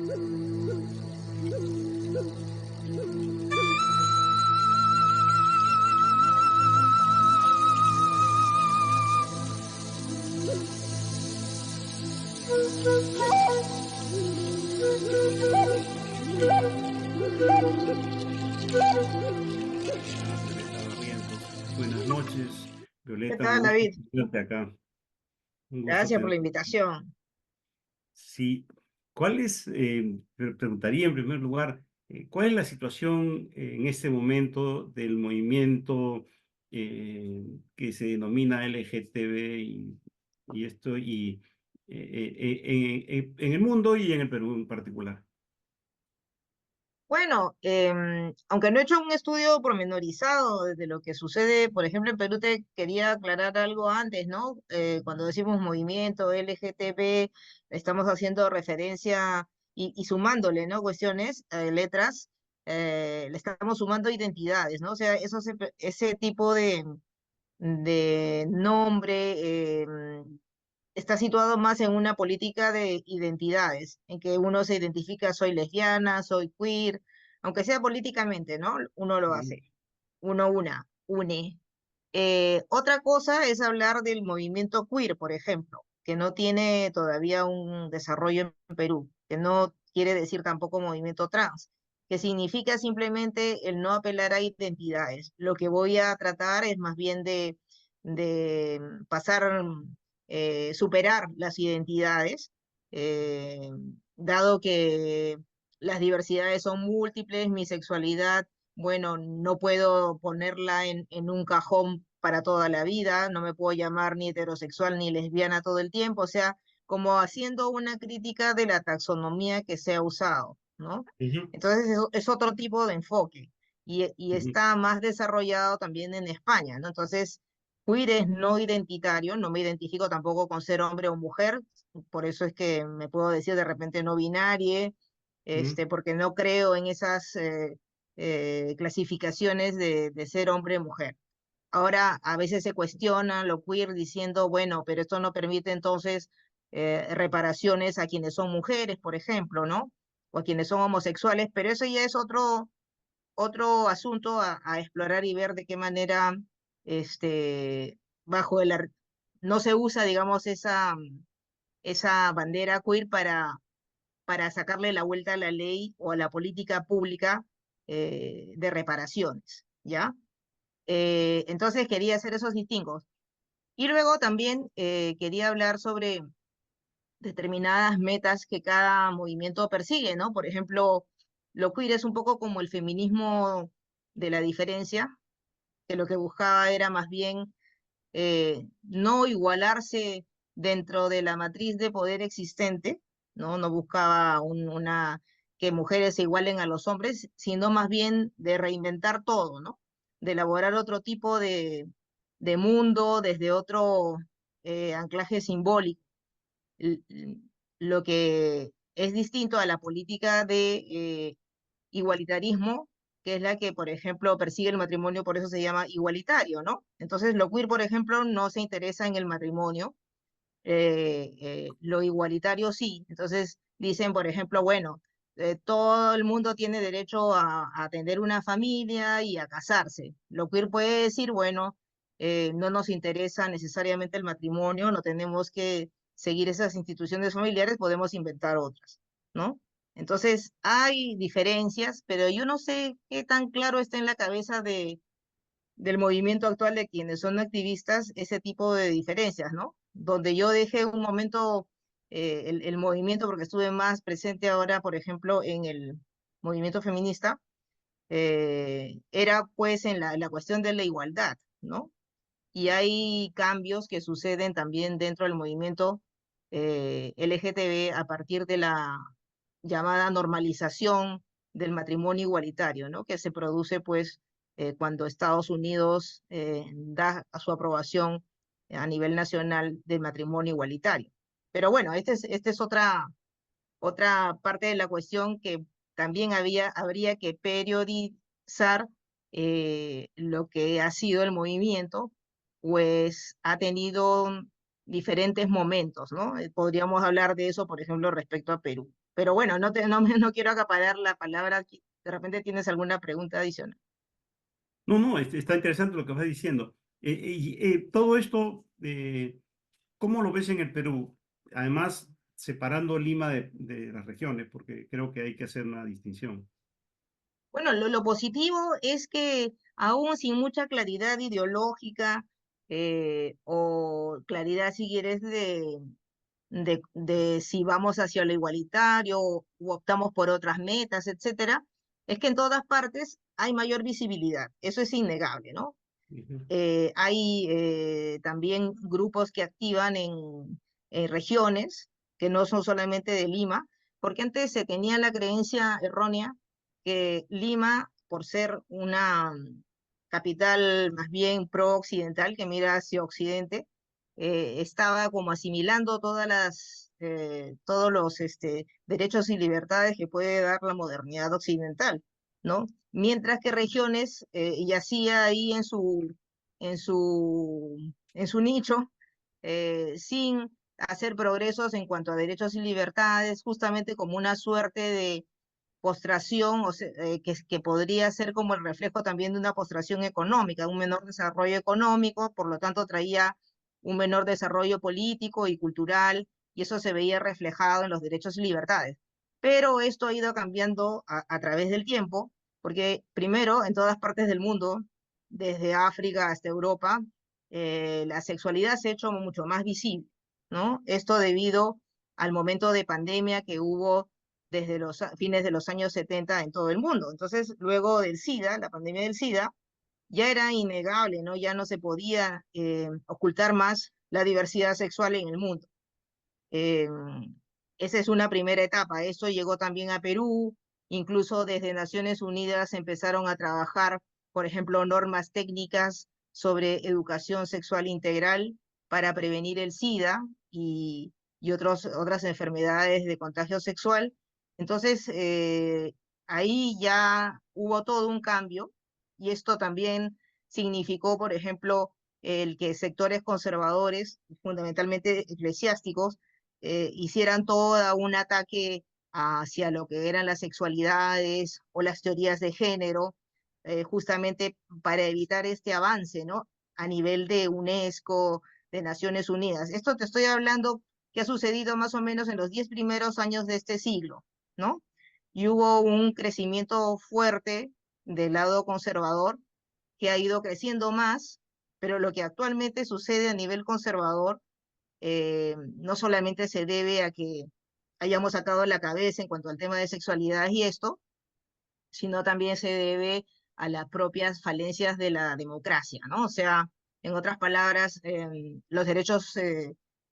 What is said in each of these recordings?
Violeta Barrientos. Buenas noches, ¿Qué Violeta, un tal, gusto David? tenerte acá. Un gusto Gracias por la tenerte. invitación. Sí, ¿cuál es, preguntaría en primer lugar, cuál es la situación en este momento del movimiento que se denomina LGTB y esto, en el mundo y en el Perú en particular? Bueno, aunque no he hecho un estudio pormenorizado de lo que sucede, por ejemplo, en Perú, te quería aclarar algo antes, ¿no? Cuando decimos movimiento LGTB, estamos haciendo referencia y sumándole, ¿no? Cuestiones, letras, le estamos sumando identidades, ¿no? O sea, ese tipo de nombre está situado más en una política de identidades, en que uno se identifica, soy lesbiana, soy queer, aunque sea políticamente, ¿no? Uno lo Ujú, hace, une. Otra cosa es hablar del movimiento queer, por ejemplo, que no tiene todavía un desarrollo en Perú, que no quiere decir tampoco movimiento trans, que significa simplemente el no apelar a identidades. Lo que voy a tratar es más bien de pasar, superar las identidades, eh, dado que las diversidades son múltiples, mi sexualidad, bueno, no puedo ponerla en un cajón para toda la vida, no me puedo llamar ni heterosexual ni lesbiana todo el tiempo, o sea, como haciendo una crítica de la taxonomía que se ha usado, ¿no? ujú, Entonces es otro tipo de enfoque y ujú, está más desarrollado también en España, ¿no? Entonces, queer es no identitario, no me identifico tampoco con ser hombre o mujer, por eso es que me puedo decir de repente no binaria, ujú, porque no creo en esas clasificaciones de ser hombre o mujer. Ahora, a veces se cuestiona lo queer diciendo, bueno, pero esto no permite entonces reparaciones a quienes son mujeres, por ejemplo, ¿no? O a quienes son homosexuales, pero eso ya es otro asunto a explorar y ver de qué manera, bajo no se usa, digamos, esa bandera queer para sacarle la vuelta a la ley o a la política pública de reparaciones, ¿ya? Entonces quería hacer esos distingos. Y luego también quería hablar sobre determinadas metas que cada movimiento persigue, ¿no? Por ejemplo, lo queer es un poco como el feminismo de la diferencia, que lo que buscaba era más bien no igualarse dentro de la matriz de poder existente, ¿no? No buscaba que mujeres se igualen a los hombres, sino más bien de reinventar todo, ¿no? De elaborar otro tipo de mundo desde otro anclaje simbólico, lo que es distinto a la política de igualitarismo, que es la que, por ejemplo, persigue el matrimonio, por eso se llama igualitario, ¿no? Entonces, lo queer, por ejemplo, no se interesa en el matrimonio, lo igualitario sí. Entonces, dicen, por ejemplo, bueno, todo el mundo tiene derecho a tener una familia y a casarse. Lo queer puede decir, bueno, no nos interesa necesariamente el matrimonio, no tenemos que seguir esas instituciones familiares, podemos inventar otras, ¿no? Entonces, hay diferencias, pero yo no sé qué tan claro está en la cabeza del movimiento actual de quienes son activistas ese tipo de diferencias, ¿no? Donde yo dejé un momento el movimiento porque estuve más presente ahora, por ejemplo, en el movimiento feminista, era pues en la cuestión de la igualdad, ¿no? Y hay cambios que suceden también dentro del movimiento LGTB a partir de la llamada normalización del matrimonio igualitario, ¿no? Que se produce pues cuando Estados Unidos da a su aprobación a nivel nacional del matrimonio igualitario. Pero bueno, esta es otra parte de la cuestión que también habría que periodizar lo que ha sido el movimiento, pues ha tenido diferentes momentos, ¿no? Podríamos hablar de eso, por ejemplo, respecto a Perú. Pero bueno, no quiero acaparar la palabra aquí. De repente tienes alguna pregunta adicional. No, no, está interesante lo que vas diciendo. Todo esto, ¿cómo lo ves en el Perú? Además, separando Lima de las regiones, porque creo que hay que hacer una distinción. Bueno, lo positivo es que aún sin mucha claridad ideológica o claridad, si quieres, de si vamos hacia lo igualitario o optamos por otras metas, etcétera, es que en todas partes hay mayor visibilidad. Eso es innegable, ¿no? Ujú, Hay también grupos que activan en regiones que no son solamente de Lima, porque antes se tenía la creencia errónea que Lima, por ser una capital más bien pro-occidental que mira hacia Occidente, estaba como asimilando todos los derechos y libertades que puede dar la modernidad occidental, ¿no? Mientras que regiones yacía ahí en su nicho, sin hacer progresos en cuanto a derechos y libertades, justamente como una suerte de postración, que podría ser como el reflejo también de una postración económica, un menor desarrollo económico, por lo tanto traía un menor desarrollo político y cultural, y eso se veía reflejado en los derechos y libertades. Pero esto ha ido cambiando a través del tiempo, porque primero, en todas partes del mundo, desde África hasta Europa, la sexualidad se ha hecho mucho más visible, ¿no? Esto debido al momento de pandemia que hubo desde los fines de los años 70 en todo el mundo. Entonces, luego del SIDA, la pandemia del SIDA, ya era innegable, ¿no? Ya no se podía ocultar más la diversidad sexual en el mundo. Eh, Esa es una primera etapa. Eso llegó también a Perú, incluso desde Naciones Unidas empezaron a trabajar, por ejemplo, normas técnicas sobre educación sexual integral para prevenir el SIDA y otras enfermedades de contagio sexual. Entonces, ahí ya hubo todo un cambio y esto también significó, por ejemplo, el que sectores conservadores, fundamentalmente eclesiásticos, hicieran todo un ataque hacia lo que eran las sexualidades o las teorías de género, justamente para evitar este avance, ¿no? A nivel de UNESCO, de Naciones Unidas. Esto te estoy hablando que ha sucedido más o menos en los 10 primeros años de este siglo, ¿no? Y hubo un crecimiento fuerte del lado conservador que ha ido creciendo más, pero lo que actualmente sucede a nivel conservador no solamente se debe a que hayamos sacado la cabeza en cuanto al tema de sexualidad y esto, sino también se debe a las propias falencias de la democracia, ¿no? O sea, en otras palabras, los derechos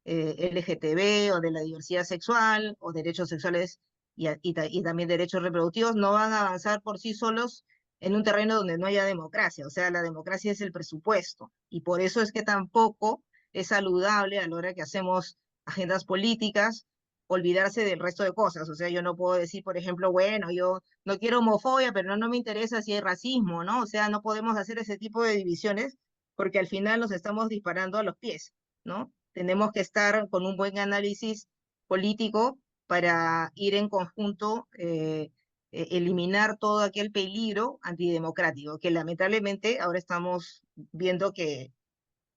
LGTB o de la diversidad sexual o derechos sexuales y también derechos reproductivos no van a avanzar por sí solos en un terreno donde no haya democracia. O sea, la democracia es el presupuesto y por eso es que tampoco es saludable a la hora que hacemos agendas políticas olvidarse del resto de cosas. O sea, yo no puedo decir, por ejemplo, bueno, yo no quiero homofobia, pero no me interesa si hay racismo, ¿no? O sea, no podemos hacer ese tipo de divisiones porque al final nos estamos disparando a los pies, ¿no? Tenemos que estar con un buen análisis político para ir en conjunto, eliminar todo aquel peligro antidemocrático, que lamentablemente ahora estamos viendo que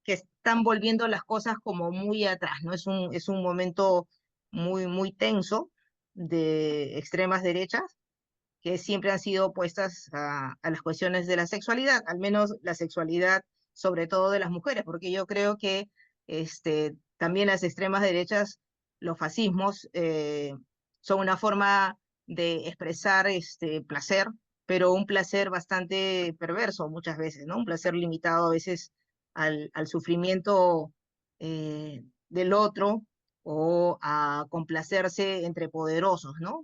están volviendo las cosas como muy atrás, ¿no? Es un momento muy tenso de extremas derechas que siempre han sido opuestas a las cuestiones de la sexualidad, al menos la sexualidad sobre todo de las mujeres, porque yo creo que también las extremas derechas, los fascismos, son una forma de expresar placer, pero un placer bastante perverso muchas veces, ¿no? Un placer limitado a veces al sufrimiento del otro o a complacerse entre poderosos, ¿no?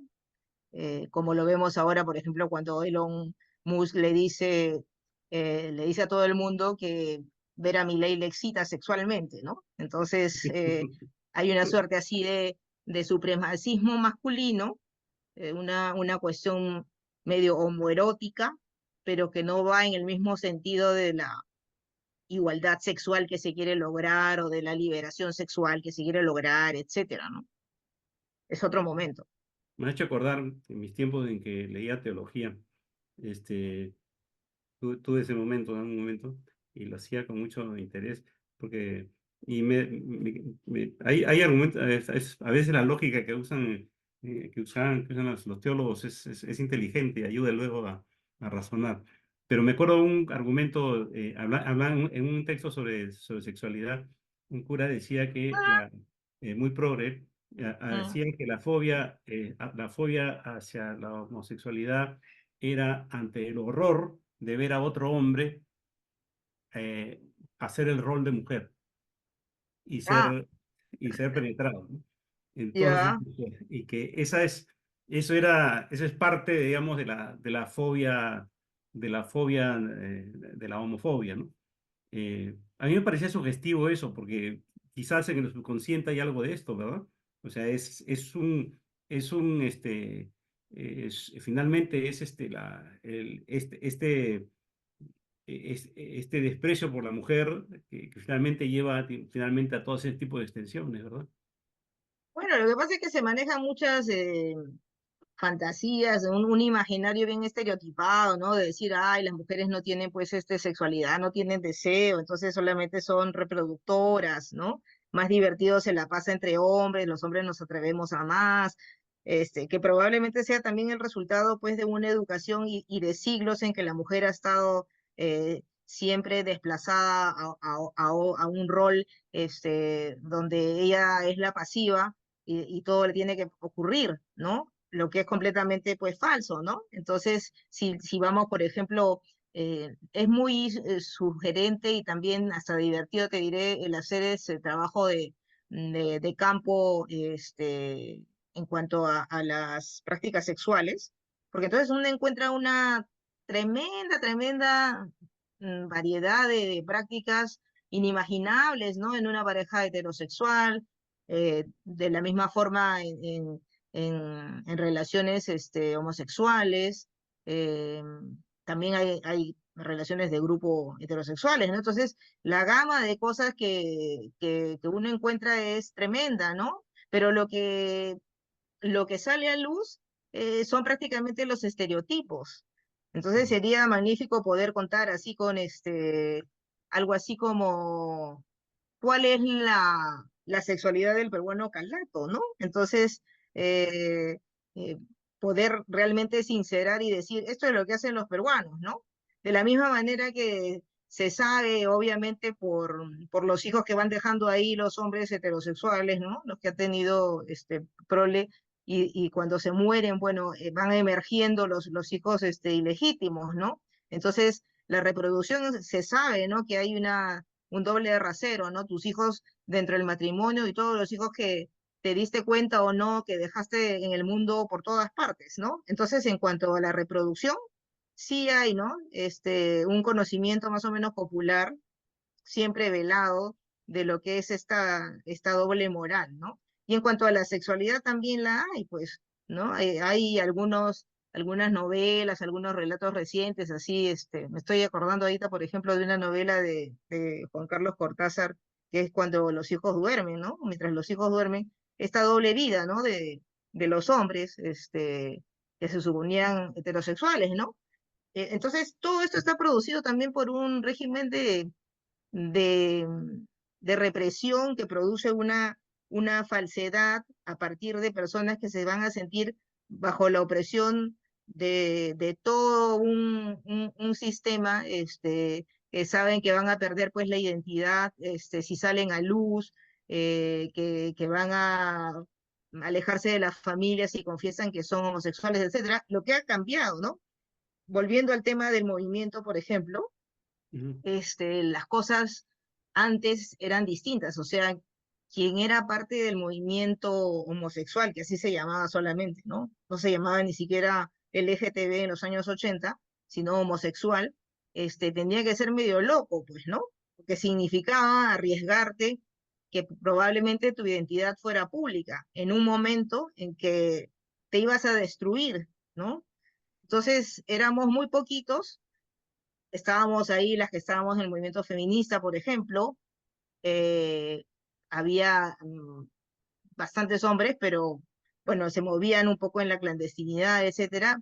Como lo vemos ahora, por ejemplo, cuando Elon Musk le dice a todo el mundo que ver a Milei le excita sexualmente, ¿no? Entonces, hay una suerte así de supremacismo masculino, una cuestión medio homoerótica, pero que no va en el mismo sentido de la igualdad sexual que se quiere lograr o de la liberación sexual que se quiere lograr, etcétera, ¿no? Es otro momento. me ha hecho acordar en mis tiempos en que leía teología, este, tuve ese momento, en un momento, y lo hacía con mucho interés, porque y hay argumentos, a veces la lógica que usan, que usan los teólogos es inteligente y ayuda luego a razonar. Pero me acuerdo un argumento, en un texto sobre sexualidad, un cura decía que muy progre, Mm. decía que la fobia hacia la homosexualidad era ante el horror de ver a otro hombre eh, hacer el rol de mujer y Ah, ser penetrado, ¿no? Entonces, ya. y que eso es parte, digamos, de la homofobia, ¿no? A mí me parecía sugestivo eso, porque quizás en el subconsciente hay algo de esto, ¿verdad? O sea, finalmente es este desprecio por la mujer que finalmente lleva finalmente a todo ese tipo de extensiones, ¿verdad? Bueno, lo que pasa es que se manejan muchas fantasías, un imaginario bien estereotipado, ¿no? De decir, ay, las mujeres no tienen pues sexualidad, no tienen deseo, entonces solamente son reproductoras, ¿no? Más divertido se la pasa entre hombres, los hombres nos atrevemos a más, que probablemente sea también el resultado pues de una educación y de siglos en que la mujer ha estado siempre desplazada a un rol donde ella es la pasiva y todo le tiene que ocurrir, ¿no? Lo que es completamente pues falso, ¿no? Entonces, si vamos, por ejemplo, es muy sugerente y también hasta divertido, te diré, el hacer ese trabajo de campo en cuanto a las prácticas sexuales, porque entonces uno encuentra una tremenda variedad de prácticas inimaginables, ¿no? En una pareja heterosexual, de la misma forma en relaciones homosexuales, eh, también hay relaciones de grupo heterosexuales, ¿no? Entonces, la gama de cosas que uno encuentra es tremenda, ¿no? Pero lo que sale a luz son prácticamente los estereotipos. Entonces sería magnífico poder contar así con algo así como cuál es la sexualidad del peruano calato, ¿no? Entonces, eh, eh, poder realmente sincerar y decir, esto es lo que hacen los peruanos, ¿no? De la misma manera que se sabe, obviamente, por los hijos que van dejando ahí los hombres heterosexuales, ¿no? Los que han tenido prole, y cuando se mueren, bueno, van emergiendo los hijos ilegítimos, ¿no? Entonces, la reproducción se sabe, ¿no? Que hay un doble rasero, ¿no? Tus hijos dentro del matrimonio y todos los hijos que te diste cuenta o no, que dejaste en el mundo por todas partes, ¿no? Entonces, en cuanto a la reproducción, sí hay, ¿no? Un conocimiento más o menos popular, siempre velado, de lo que es esta doble moral, ¿no? Y en cuanto a la sexualidad también la hay, pues, ¿no? Hay algunas novelas, algunos relatos recientes, así, me estoy acordando ahorita, por ejemplo, de una novela de Juan Carlos Cortázar, que es cuando los hijos duermen, ¿no? Mientras los hijos duermen, esta doble vida, ¿no? De los hombres, que se suponían heterosexuales, ¿no? Entonces, todo esto está producido también por un régimen de, de represión que produce una falsedad a partir de personas que se van a sentir bajo la opresión de todo un sistema, que saben que van a perder pues la identidad, si salen a luz, que van a alejarse de las familias y confiesan que son homosexuales, etcétera, lo que ha cambiado, ¿no? Volviendo al tema del movimiento, por ejemplo, Ujú. las cosas antes eran distintas, o sea, quien era parte del movimiento homosexual, que así se llamaba solamente, ¿no? No se llamaba ni siquiera LGTB en los años 80, sino homosexual, tenía que ser medio loco, pues, ¿no? Porque significaba arriesgarte que probablemente tu identidad fuera pública en un momento en que te ibas a destruir, ¿no? Entonces éramos muy poquitos, estábamos ahí las que estábamos en el movimiento feminista, por ejemplo, había bastantes hombres, pero bueno, se movían un poco en la clandestinidad, etcétera,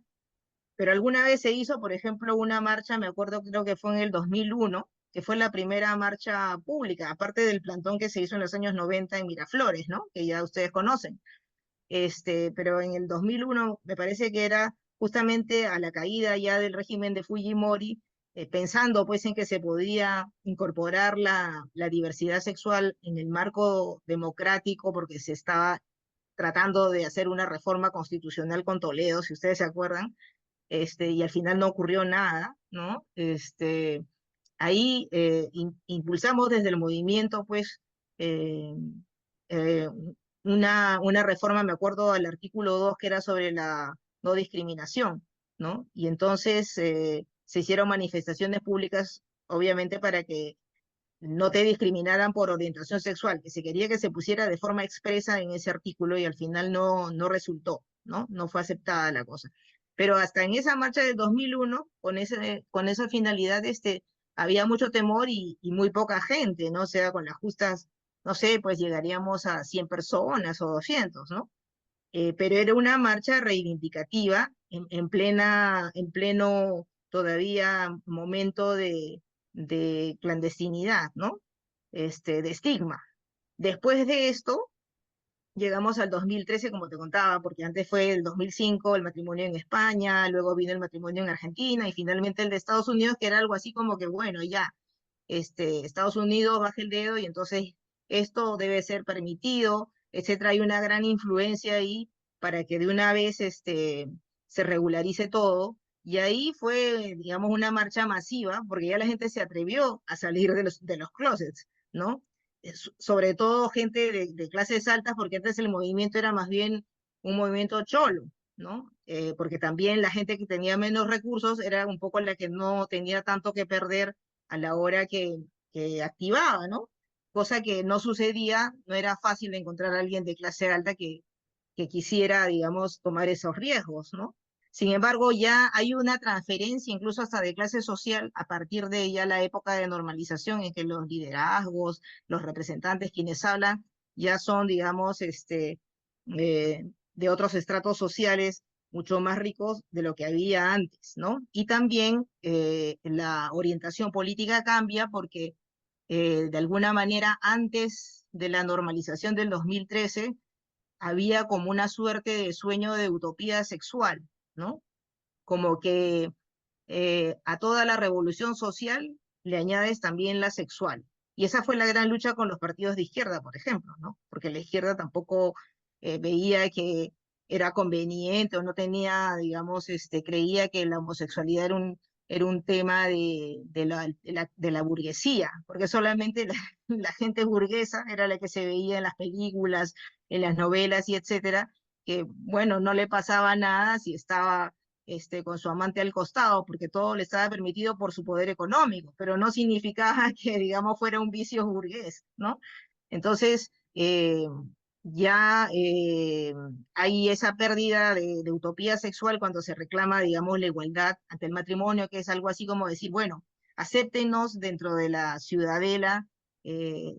pero alguna vez se hizo, por ejemplo, una marcha, me acuerdo, creo que fue en el 2001, que fue la primera marcha pública, aparte del plantón que se hizo en los años 90 en Miraflores, ¿no? Que ya ustedes conocen. Pero en el 2001 me parece que era justamente a la caída ya del régimen de Fujimori, pensando pues en que se podía incorporar la diversidad sexual en el marco democrático, porque se estaba tratando de hacer una reforma constitucional con Toledo, si ustedes se acuerdan, y al final no ocurrió nada, ¿no? Ahí impulsamos desde el movimiento, pues, eh, eh, una reforma, me acuerdo, al artículo 2 que era sobre la no discriminación, ¿no? Y entonces se hicieron manifestaciones públicas, obviamente, para que no te discriminaran por orientación sexual, que se quería que se pusiera de forma expresa en ese artículo y al final no resultó, ¿no? No fue aceptada la cosa. Pero hasta en esa marcha del 2001, con esa finalidad, había mucho temor y muy poca gente, ¿no? O sea, con las justas, no sé, pues llegaríamos a 100 personas o 200, ¿no? Pero era una marcha reivindicativa en pleno todavía momento de clandestinidad, ¿no? De estigma. Después de esto, llegamos al 2013, como te contaba, porque antes fue el 2005 el matrimonio en España, luego vino el matrimonio en Argentina y finalmente el de Estados Unidos, que era algo así como que, bueno, ya, Estados Unidos baja el dedo y entonces esto debe ser permitido, etcétera. Hay una gran influencia ahí para que de una vez se regularice todo. Y ahí fue, digamos, una marcha masiva, porque ya la gente se atrevió a salir de los closets, ¿no? Sobre todo gente de clases altas, porque antes el movimiento era más bien un movimiento cholo, ¿no? Porque también la gente que tenía menos recursos era un poco la que no tenía tanto que perder a la hora que activaba, ¿no? Cosa que no sucedía, no era fácil encontrar a alguien de clase alta que quisiera, digamos, tomar esos riesgos, ¿no? Sin embargo, ya hay una transferencia incluso hasta de clase social a partir de ya la época de normalización en que los liderazgos, los representantes quienes hablan, ya son, digamos, de otros estratos sociales mucho más ricos de lo que había antes, ¿no? Y también la orientación política cambia porque de alguna manera antes de la normalización del 2013 había como una suerte de sueño de utopía sexual, ¿no? Como que a toda la revolución social le añades también la sexual. Y esa fue la gran lucha con los partidos de izquierda, por ejemplo, ¿no? Porque la izquierda tampoco veía que era conveniente o no tenía, digamos, creía que la homosexualidad era un tema de la burguesía, porque solamente la gente burguesa era la que se veía en las películas, en las novelas y etcétera, que, bueno, no le pasaba nada si estaba con su amante al costado, porque todo le estaba permitido por su poder económico, pero no significaba que, digamos, fuera un vicio burgués, ¿no? Entonces, ya hay esa pérdida de utopía sexual cuando se reclama, digamos, la igualdad ante el matrimonio, que es algo así como decir, bueno, acéptenos dentro de la ciudadela eh,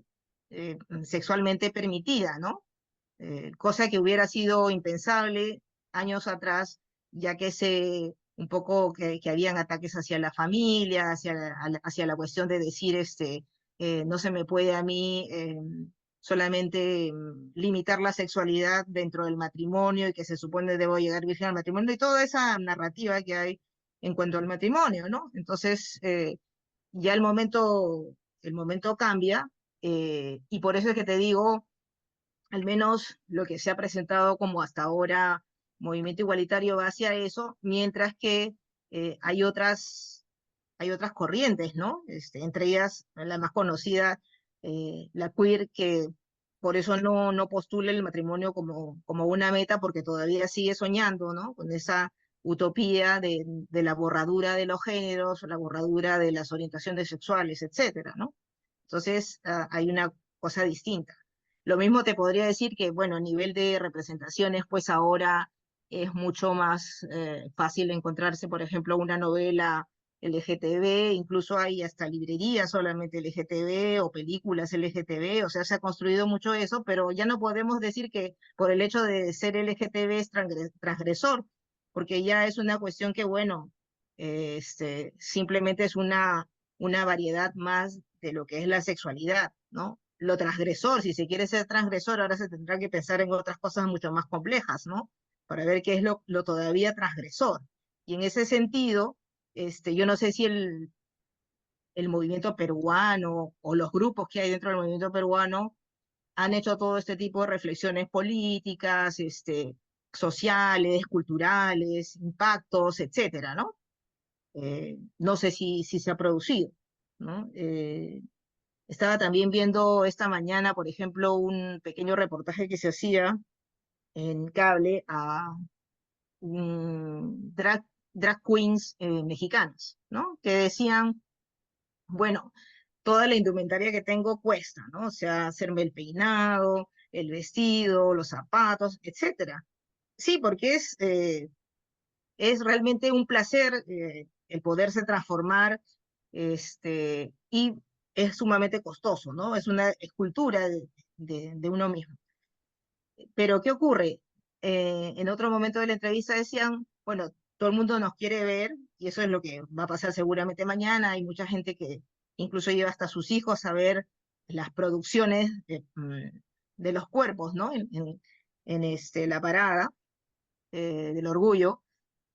sexualmente permitida, ¿no? Cosa que hubiera sido impensable años atrás, ya que un poco que habían ataques hacia la familia, hacia la cuestión de decir, no se me puede a mí solamente limitar la sexualidad dentro del matrimonio y que se supone debo llegar virgen al matrimonio y toda esa narrativa que hay en cuanto al matrimonio, ¿no? Entonces, ya el momento cambia y por eso es que te digo, al menos lo que se ha presentado como hasta ahora movimiento igualitario va hacia eso, mientras que eh, hay otras, hay otras corrientes, ¿no? Entre ellas la más conocida, la queer, que por eso no postula el matrimonio como una meta, porque todavía sigue soñando, ¿no? Con esa utopía de la borradura de los géneros, la borradura de las orientaciones sexuales, etcétera, ¿no? Entonces, hay una cosa distinta. Lo mismo te podría decir que, bueno, a nivel de representaciones, pues ahora es mucho más fácil encontrarse, por ejemplo, una novela LGTB, incluso hay hasta librerías solamente LGTB o películas LGTB, o sea, se ha construido mucho eso, pero ya no podemos decir que por el hecho de ser LGTB es transgresor, porque ya es una cuestión que, bueno, simplemente es una variedad más de lo que es la sexualidad, ¿no? Lo transgresor, si se quiere ser transgresor, ahora se tendrá que pensar en otras cosas mucho más complejas, ¿no? Para ver qué es lo todavía transgresor. Y en ese sentido, yo no sé si el movimiento peruano o los grupos que hay dentro del movimiento peruano han hecho todo este tipo de reflexiones políticas, sociales, culturales, impactos, etcétera, ¿no? No sé si se ha producido, ¿no? Estaba también viendo esta mañana, por ejemplo, un pequeño reportaje que se hacía en cable a drag queens mexicanas, ¿no? Que decían, bueno, toda la indumentaria que tengo cuesta, ¿no? O sea, hacerme el peinado, el vestido, los zapatos, etcétera. Sí, porque es realmente un placer el poderse transformar y es sumamente costoso, ¿no? Es una escultura de uno mismo. Pero ¿qué ocurre? En otro momento de la entrevista decían, bueno, todo el mundo nos quiere ver y eso es lo que va a pasar seguramente mañana. Hay mucha gente que incluso lleva hasta sus hijos a ver las producciones de los cuerpos, ¿no? En la parada del orgullo.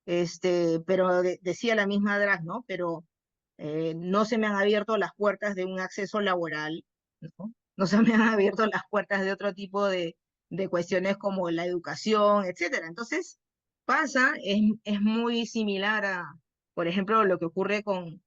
Pero decía la misma Drag, ¿no? Pero no se me han abierto las puertas de un acceso laboral, ¿no? No se me han abierto las puertas de otro tipo de cuestiones como la educación, etcétera. Entonces, es muy similar a, por ejemplo, lo que ocurre con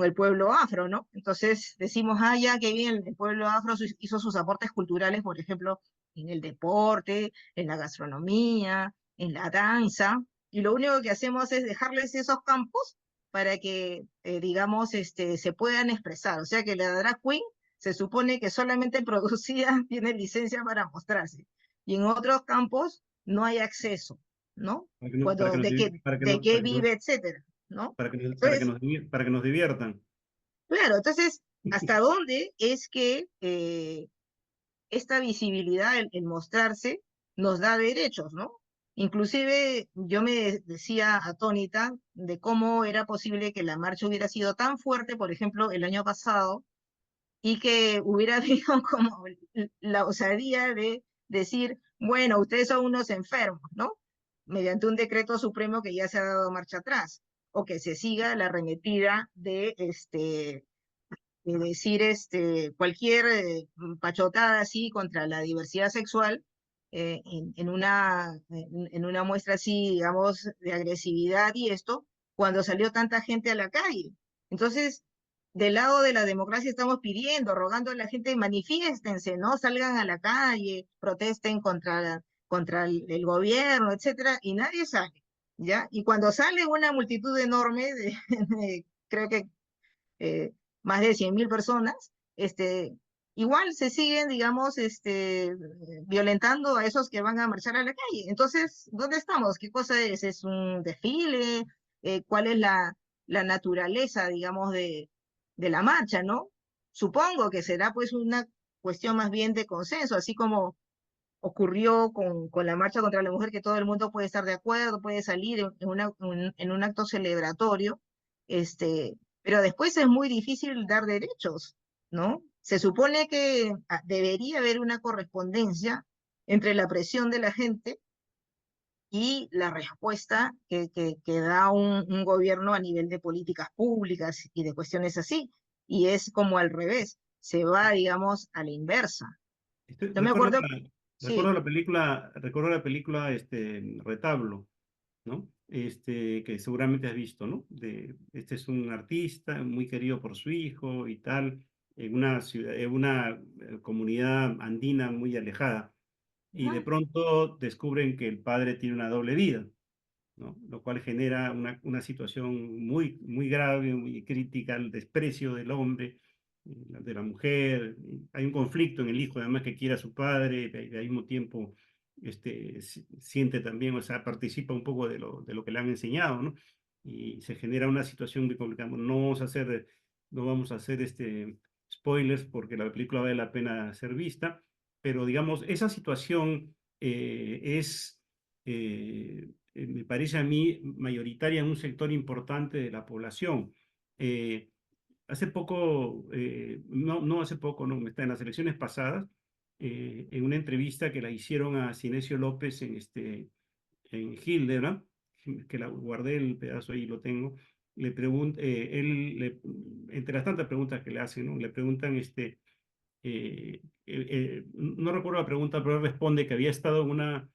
el pueblo afro, ¿no? Entonces decimos, ah, ya, qué bien, el pueblo afro hizo sus aportes culturales, por ejemplo, en el deporte, en la gastronomía, en la danza, y lo único que hacemos es dejarles esos campos para que, digamos, se puedan expresar. O sea que la drag queen se supone que solamente producida tiene licencia para mostrarse. Y en otros campos no hay acceso, ¿no? Para que, no- para Cuando, que nos, de qué, divi- para que de no- qué vive, etcétera, ¿no? Entonces, para que nos diviertan. claro, entonces, ¿hasta dónde es que esta visibilidad, el mostrarse, nos da derechos, ¿no? Inclusive yo me decía atónita de cómo era posible que la marcha hubiera sido tan fuerte, por ejemplo, el año pasado, y que hubiera habido como la osadía de decir, bueno, ustedes son unos enfermos, ¿no? Mediante un decreto supremo que ya se ha dado marcha atrás, o que se siga la arremetida de decir cualquier pachotada así contra la diversidad sexual en una muestra así, digamos, de agresividad y esto, cuando salió tanta gente a la calle. Entonces, del lado de la democracia estamos pidiendo, rogando a la gente, manifiéstense, ¿no? Salgan a la calle, protesten contra el gobierno, etcétera, y nadie sale, ¿ya? Y cuando sale una multitud enorme creo que eh, más de 100.000 personas, igual se siguen, digamos, violentando a esos que van a marchar a la calle. Entonces, ¿dónde estamos? ¿Qué cosa es? ¿Es un desfile? ¿Cuál es la naturaleza, digamos, de la marcha, ¿no? Supongo que será pues una cuestión más bien de consenso, así como ocurrió con la marcha contra la mujer, que todo el mundo puede estar de acuerdo, puede salir en un acto celebratorio, pero después es muy difícil dar derechos, ¿no? Se supone que debería haber una correspondencia entre la presión de la gente y la respuesta que da un gobierno a nivel de políticas públicas y de cuestiones así. Y es como al revés, se va, digamos, a la inversa. Yo me Recuerdo acuerdo, sí. recuerdo la película Retablo, ¿no? Que seguramente has visto, ¿no? Este es un artista muy querido por su hijo y tal, en una ciudad, en una comunidad andina muy alejada, y de Ujú. pronto descubren que el padre tiene una doble vida, ¿no? Lo cual genera una situación muy, muy grave, muy crítica, el desprecio del hombre, de la mujer. Hay un conflicto en el hijo, además, que quiere a su padre, al mismo tiempo siente también, o sea, participa un poco de lo que le han enseñado, ¿no? y se genera una situación muy complicada. No vamos a hacer spoilers porque la película vale la pena ser vista, pero digamos, esa situación me parece a mí, mayoritaria en un sector importante de la población. Hace poco, no hace poco, no, está en las elecciones pasadas, en una entrevista que la hicieron a Cinesio López en Hildebrand, que la guardé el pedazo ahí, lo tengo, le pregunta, entre las tantas preguntas que le hacen, ¿no? Le preguntan, no recuerdo la pregunta, pero él responde que había estado en una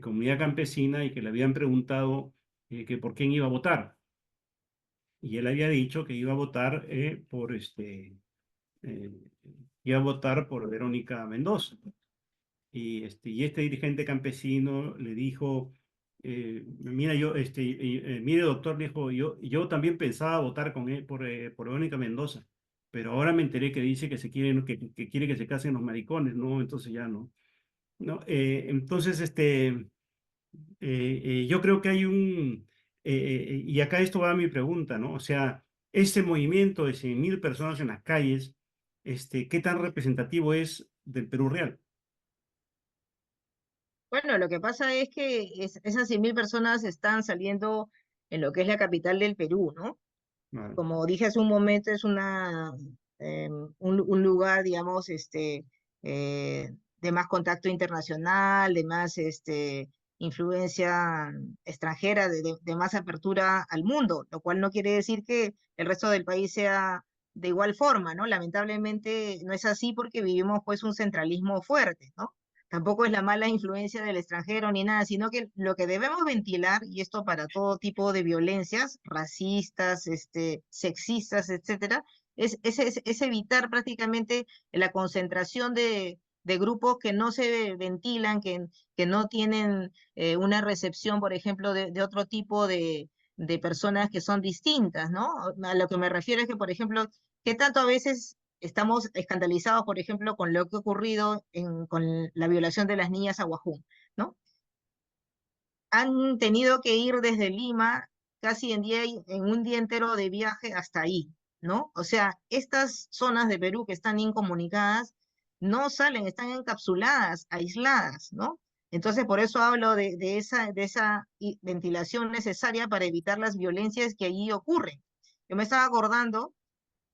comunidad campesina y que le habían preguntado que por quién iba a votar. Y él había dicho que iba a votar eh, iba a votar por Verónica Mendoza. Y este dirigente campesino le dijo, mira, mire doctor, le dijo, yo también pensaba votar con él por Verónica Mendoza, pero ahora me enteré que dice que que quiere que se casen los maricones, ¿no? Entonces ya no. ¿No? Entonces, yo creo que hay y acá esto va a mi pregunta, ¿no? O sea, ese movimiento de 100.000 personas en las calles, ¿qué tan representativo es del Perú real? Bueno, lo que pasa es que esas 100.000 personas están saliendo en lo que es la capital del Perú, ¿no? Ah, Como dije hace un momento, es un lugar, digamos, de más contacto internacional, de más influencia extranjera, de más apertura al mundo, lo cual no quiere decir que el resto del país sea de igual forma, ¿no? Lamentablemente no es así porque vivimos pues un centralismo fuerte, ¿no? Tampoco es la mala influencia del extranjero ni nada, sino que lo que debemos ventilar, y esto para todo tipo de violencias, racistas, sexistas, etcétera, es evitar prácticamente la concentración de grupos que no se ventilan, que no tienen una recepción, por ejemplo, de otro tipo de personas que son distintas, ¿no? A lo que me refiero es que, por ejemplo, ¿qué tanto a veces estamos escandalizados, por ejemplo, con lo que ha ocurrido con la violación de las niñas a Guajún, ¿no? Han tenido que ir desde Lima casi en un día entero de viaje hasta ahí, ¿no? O sea, estas zonas de Perú que están incomunicadas no salen, están encapsuladas, aisladas, ¿no? Entonces, por eso hablo de esa ventilación necesaria para evitar las violencias que allí ocurren. Yo me estaba acordando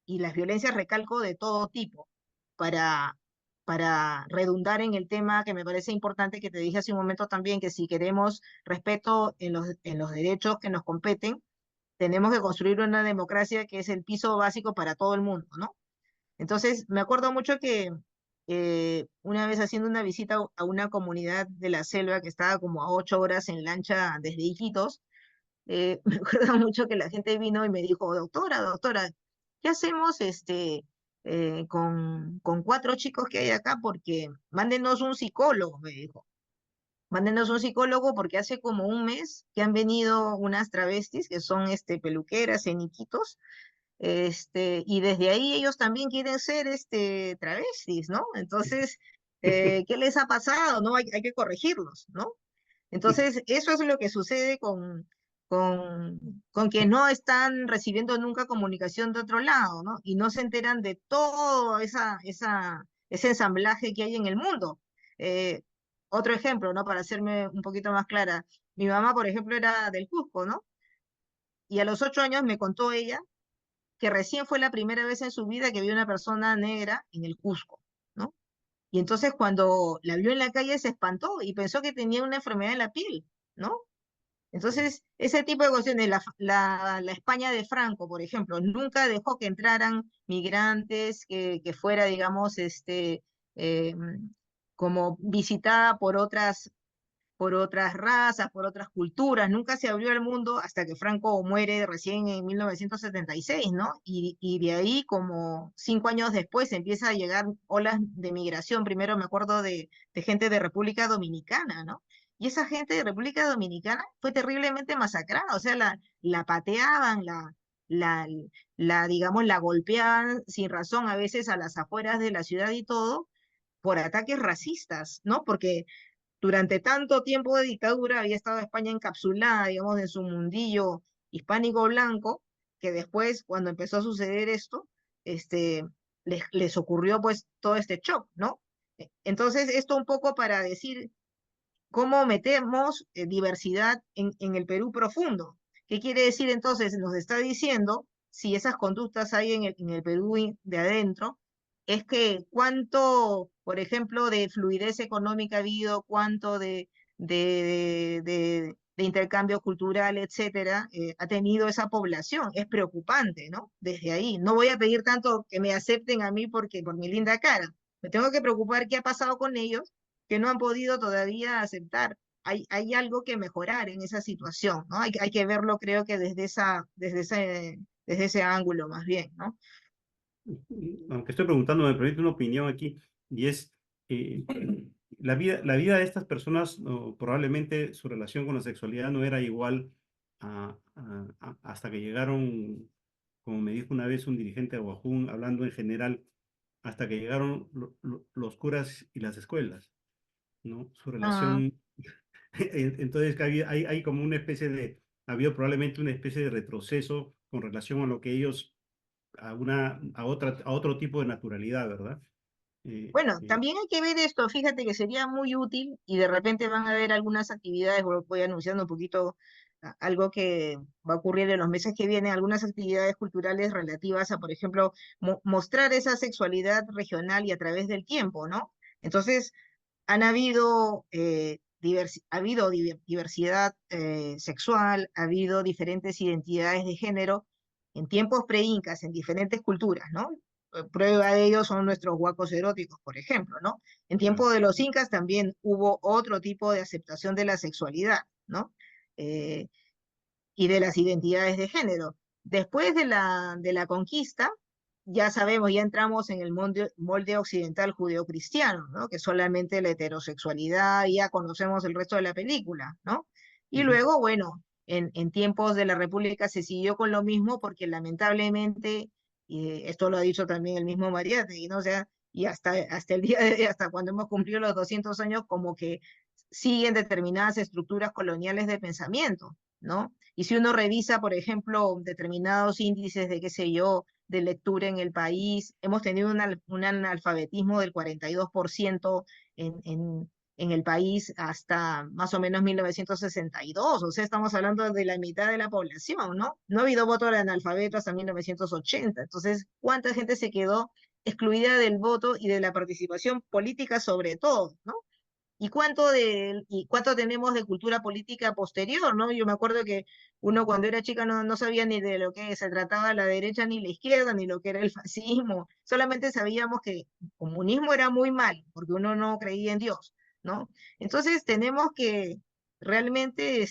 y las violencias recalco de todo tipo, para, para redundar en el tema que me parece importante que te dije hace un momento también, que si queremos respeto en los derechos que nos competen, tenemos que construir una democracia que es el piso básico para todo el mundo, ¿no? Entonces, me acuerdo mucho que una vez haciendo una visita a una comunidad de la selva que estaba como a 8 horas en lancha desde Iquitos, me acuerdo mucho que la gente vino y me dijo, doctora, ¿qué hacemos con 4 chicos que hay acá? Porque mándenos un psicólogo, me dijo. Mándenos un psicólogo porque hace como un mes que han venido unas travestis que son peluqueras en Iquitos, y desde ahí ellos también quieren ser travestis, ¿no? Entonces, ¿qué les ha pasado? ¿No? Hay que corregirlos, ¿no? Entonces, eso es lo que sucede con que no están recibiendo nunca comunicación de otro lado, ¿no? Y no se enteran de todo ese ensamblaje que hay en el mundo. Eh, Otro ejemplo, ¿no? Para hacerme un poquito más clara. Mi mamá, por ejemplo, era del Cusco, ¿no? Y a los 8 años me contó ella que recién fue la primera vez en su vida que vio una persona negra en el Cusco, ¿no? Y entonces cuando la vio en la calle se espantó y pensó que tenía una enfermedad en la piel, ¿no? Entonces, ese tipo de cuestiones, la España de Franco, por ejemplo, nunca dejó que entraran migrantes, que fuera, digamos, eh, como visitada por otras razas, por otras culturas, nunca se abrió al mundo hasta que Franco muere recién en 1976, ¿no? Y de ahí, como 5 años después, empieza a llegar olas de migración. Primero me acuerdo de gente de República Dominicana, ¿no? Y esa gente de República Dominicana fue terriblemente masacrada, o sea, la pateaban, la, digamos, la golpeaban sin razón a veces a las afueras de la ciudad y todo, por ataques racistas, ¿no? Porque durante tanto tiempo de dictadura había estado España encapsulada, digamos, en su mundillo hispánico blanco, que después, cuando empezó a suceder esto, este, les ocurrió pues todo este shock, ¿no? Entonces, esto un poco para decir cómo metemos diversidad en el Perú profundo. ¿Qué quiere decir entonces? Nos está diciendo, si esas conductas hay en el Perú de adentro, es que cuánto, por ejemplo, de fluidez económica ha habido, cuánto de intercambio cultural, etcétera, ha tenido esa población. Es preocupante, ¿no? Desde ahí. No voy a pedir tanto que me acepten a mí porque por mi linda cara. Me tengo que preocupar qué ha pasado con ellos que no han podido todavía aceptar. Hay algo que mejorar en esa situación, ¿no? Hay que verlo, creo que desde ese ángulo más bien, ¿no? Aunque estoy preguntando, me permite una opinión aquí, y es eh, la vida de estas personas, probablemente su relación con la sexualidad no era igual hasta que llegaron, como me dijo una vez un dirigente de Oahu, hablando en general, hasta que llegaron los curas y las escuelas, ¿no? Su Ah, relación, entonces hay como una especie de, ha habido probablemente una especie de retroceso con relación a lo que ellos a otro tipo de naturalidad, ¿verdad? Eh, bueno, eh, también hay que ver esto, fíjate que sería muy útil y de repente van a haber algunas actividades, voy anunciando un poquito algo que va a ocurrir en los meses que vienen, algunas actividades culturales relativas a, por ejemplo, mostrar esa sexualidad regional y a través del tiempo, ¿no? Entonces, han habido, diversidad sexual, ha habido diferentes identidades de género en tiempos pre-incas, en diferentes culturas, ¿no? Prueba de ello son nuestros huacos eróticos, por ejemplo, ¿no? En claro. tiempo de los incas también hubo otro tipo de aceptación de la sexualidad, ¿no? Eh, y de las identidades de género. Después de la conquista, ya sabemos, ya entramos en el molde occidental judeocristiano, ¿no? Que solamente la heterosexualidad, ya conocemos el resto de la película, ¿no? Y Ujú. luego, bueno, en tiempos de la República se siguió con lo mismo porque lamentablemente, y esto lo ha dicho también el mismo Mariátegui, ¿no? O sea, y hasta el día de, hasta cuando hemos cumplido los 200 años, como que siguen determinadas estructuras coloniales de pensamiento, ¿no? Y si uno revisa, por ejemplo, determinados índices de, qué sé yo, de lectura en el país, hemos tenido un analfabetismo del 42% en el país hasta más o menos 1962, o sea, estamos hablando de la mitad de la población, ¿no? No ha habido voto de analfabeto hasta 1980, entonces, ¿cuánta gente se quedó excluida del voto y de la participación política sobre todo, ¿no? Y cuánto tenemos de cultura política posterior, ¿no? Yo me acuerdo que uno cuando era chica no sabía ni de lo que se trataba la derecha ni la izquierda, ni lo que era el fascismo. Solamente sabíamos que el comunismo era muy mal, porque uno no creía en Dios, ¿no? Entonces tenemos que realmente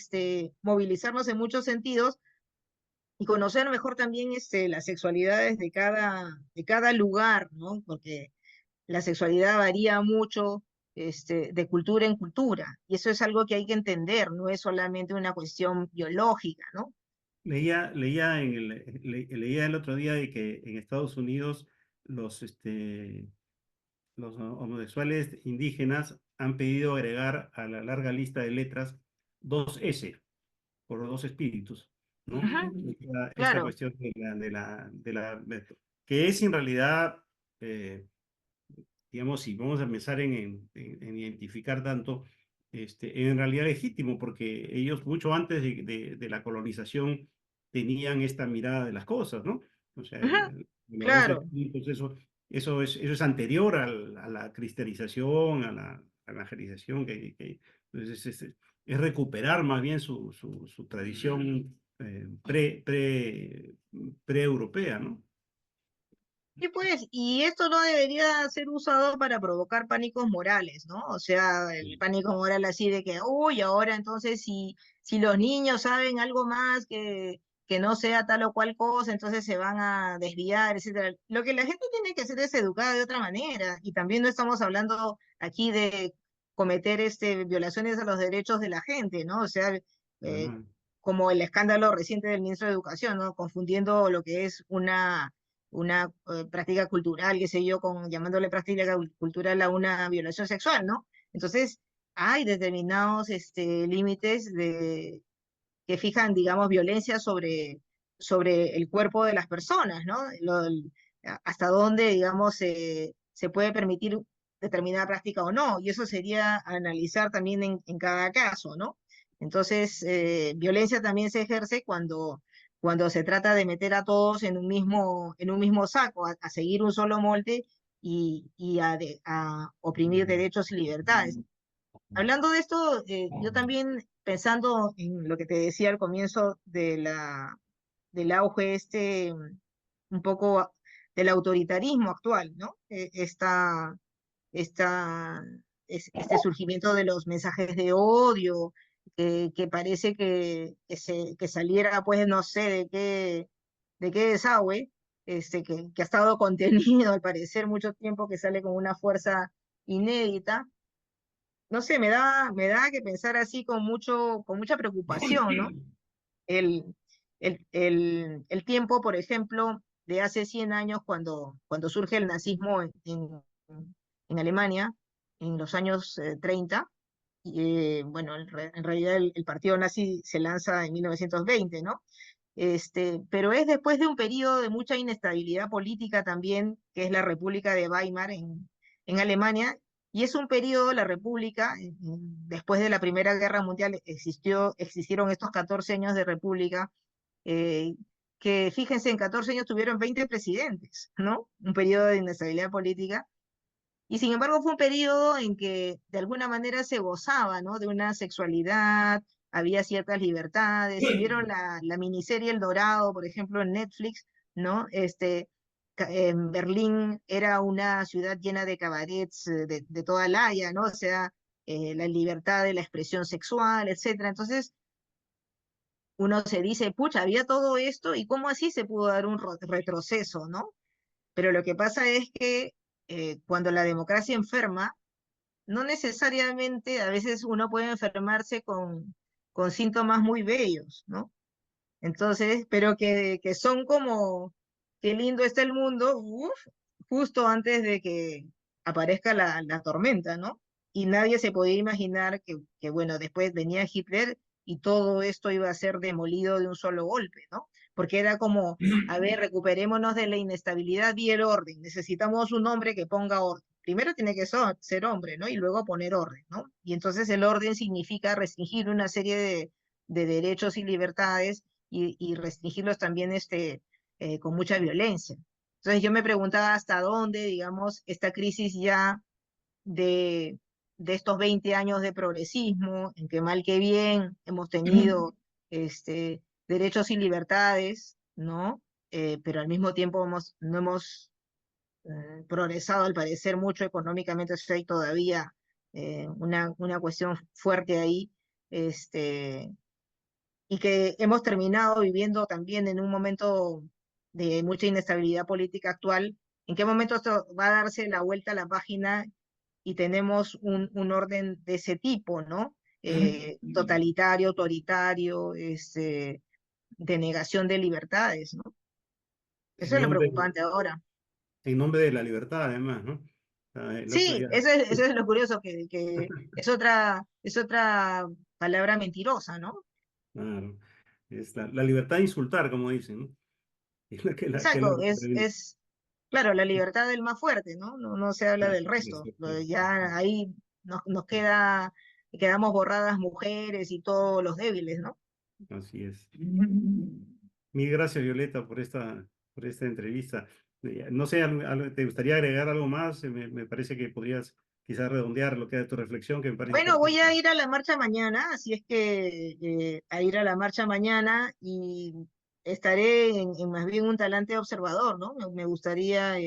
movilizarnos en muchos sentidos y conocer mejor también las sexualidades de cada lugar, ¿no? Porque la sexualidad varía mucho de cultura en cultura, y eso es algo que hay que entender, no es solamente una cuestión biológica, ¿no? Leía el otro día de que en Estados Unidos los, los homosexuales indígenas han pedido agregar a la larga lista de letras dos S, por los dos espíritus, ¿no? Ujú, Esta claro. cuestión que es en realidad, digamos, si vamos a pensar en identificar tanto, en realidad legítimo, porque ellos mucho antes de la colonización tenían esta mirada de las cosas, ¿no? O sea, Ujú, los dos claro. espíritus, eso es anterior a la cristalización, a la evangelización, entonces es recuperar más bien su tradición pre-europea, ¿no? Y pues, y esto no debería ser usado para provocar pánicos morales, ¿no? O sea, el pánico moral así de que, uy, ahora entonces si los niños saben algo más que no sea tal o cual cosa, entonces se van a desviar, etcétera. Lo que la gente tiene que hacer es educada de otra manera. Y también no estamos hablando aquí de cometer violaciones a los derechos de la gente, ¿no? O sea, eh, Además, como el escándalo reciente del ministro de Educación, ¿no? Confundiendo lo que es una práctica cultural, qué sé yo, llamándole práctica cultural a una violación sexual, ¿no? Entonces, hay determinados límites que fijan, digamos, violencia sobre el cuerpo de las personas, ¿no? Hasta dónde, digamos, se puede permitir determinada práctica o no, y eso sería analizar también en cada caso, ¿no? Entonces, violencia también se ejerce cuando se trata de meter a todos en un mismo saco, a seguir un solo molde y a oprimir derechos y libertades. Hablando de esto, yo también pensando en lo que te decía al comienzo del auge un poco del autoritarismo actual, ¿no? Esta, este surgimiento de los mensajes de odio, que parece que saliera, pues, no sé de qué desagüe, que ha estado contenido al parecer mucho tiempo, que sale con una fuerza inédita. No sé, me da que pensar así con mucha preocupación, ¿no? El, el tiempo, por ejemplo, de hace 100 años, cuando surge el nazismo en Alemania, en los años 30, y, bueno, en realidad el partido nazi se lanza en 1920, ¿no? Pero es después de un periodo de mucha inestabilidad política también, que es la República de Weimar en Alemania, y es un periodo, la República, después de la Primera Guerra Mundial existieron estos 14 años de República, eh, que fíjense, en 14 años tuvieron 20 presidentes, ¿no? Un periodo de inestabilidad política, y sin embargo fue un periodo en que de alguna manera se gozaba, ¿no? De una sexualidad, había ciertas libertades. Si vieron la miniserie El Dorado, por ejemplo, en Netflix, ¿no? En Berlín era una ciudad llena de cabarets de toda la haya, ¿no? O sea, la libertad de la expresión sexual, etcétera. Entonces, uno se dice, pucha, había todo esto y cómo así se pudo dar un retroceso, ¿no? Pero lo que pasa es que cuando la democracia enferma, no necesariamente, a veces uno puede enfermarse con síntomas muy bellos, ¿no? Entonces, pero que son como, qué lindo está el mundo, uf, justo antes de que aparezca la tormenta, ¿no? Y nadie se podía imaginar bueno, después venía Hitler y todo esto iba a ser demolido de un solo golpe, ¿no? Porque era como, a ver, recuperémonos de la inestabilidad y el orden. Necesitamos un hombre que ponga orden. Primero tiene que ser hombre, ¿no? Y luego poner orden, ¿no? Y entonces el orden significa restringir una serie de derechos y libertades y restringirlos también con mucha violencia. Entonces yo me preguntaba hasta dónde, digamos, esta crisis ya de, de estos 20 años de progresismo, en que mal que bien hemos tenido derechos y libertades, ¿no? Pero al mismo tiempo no hemos progresado al parecer mucho económicamente, o sea, hay todavía una cuestión fuerte ahí, este, y que hemos terminado viviendo también en un momento de mucha inestabilidad política actual. ¿En qué momento esto va a darse la vuelta a la página y tenemos un orden de ese tipo, ¿no? Totalitario, autoritario, de negación de libertades, ¿no? En Eso es lo nombre, preocupante ahora. en nombre de la libertad, además, ¿no? El otro Sí, día. eso es lo curioso, que es otra palabra mentirosa, ¿no? Claro, es la libertad de insultar, como dicen, ¿no? Es la que la Exacto, claro, la libertad del más fuerte, ¿no? No se habla claro, del resto. Ya exacto. ahí quedamos borradas mujeres y todos los débiles, ¿no? Así es. Mil gracias, Violeta, por esta entrevista. No sé, ¿te gustaría agregar algo más? Me parece que podrías quizás redondear lo que es tu reflexión, que me parece Bueno, voy importante. a ir a la marcha mañana, así es que a ir a la marcha mañana y estaré en más bien un talante observador, ¿no? Me gustaría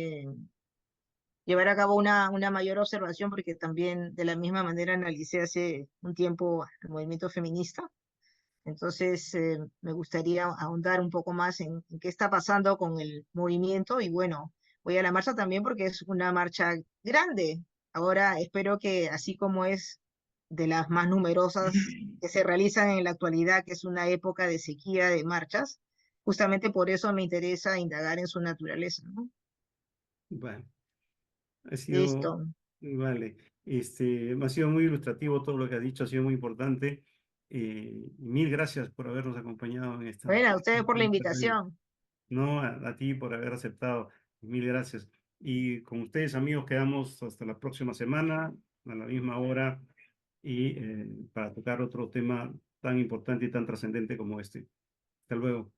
llevar a cabo una mayor observación porque también de la misma manera analicé hace un tiempo el movimiento feminista. Entonces, me gustaría ahondar un poco más en qué está pasando con el movimiento y bueno, voy a la marcha también porque es una marcha grande. Ahora espero que así como es de las más numerosas que se realizan en la actualidad, que es una época de sequía de marchas, justamente por eso me interesa indagar en su naturaleza, ¿no? Bueno, ha sido, Listo. vale, ha sido muy ilustrativo todo lo que has dicho, ha sido muy importante. Mil gracias por habernos acompañado en esta. Bueno, a ustedes por la invitación. No, a ti por haber aceptado. Mil gracias. Y con ustedes, amigos, quedamos hasta la próxima semana, a la misma hora, y para tocar otro tema tan importante y tan trascendente como este. Hasta luego.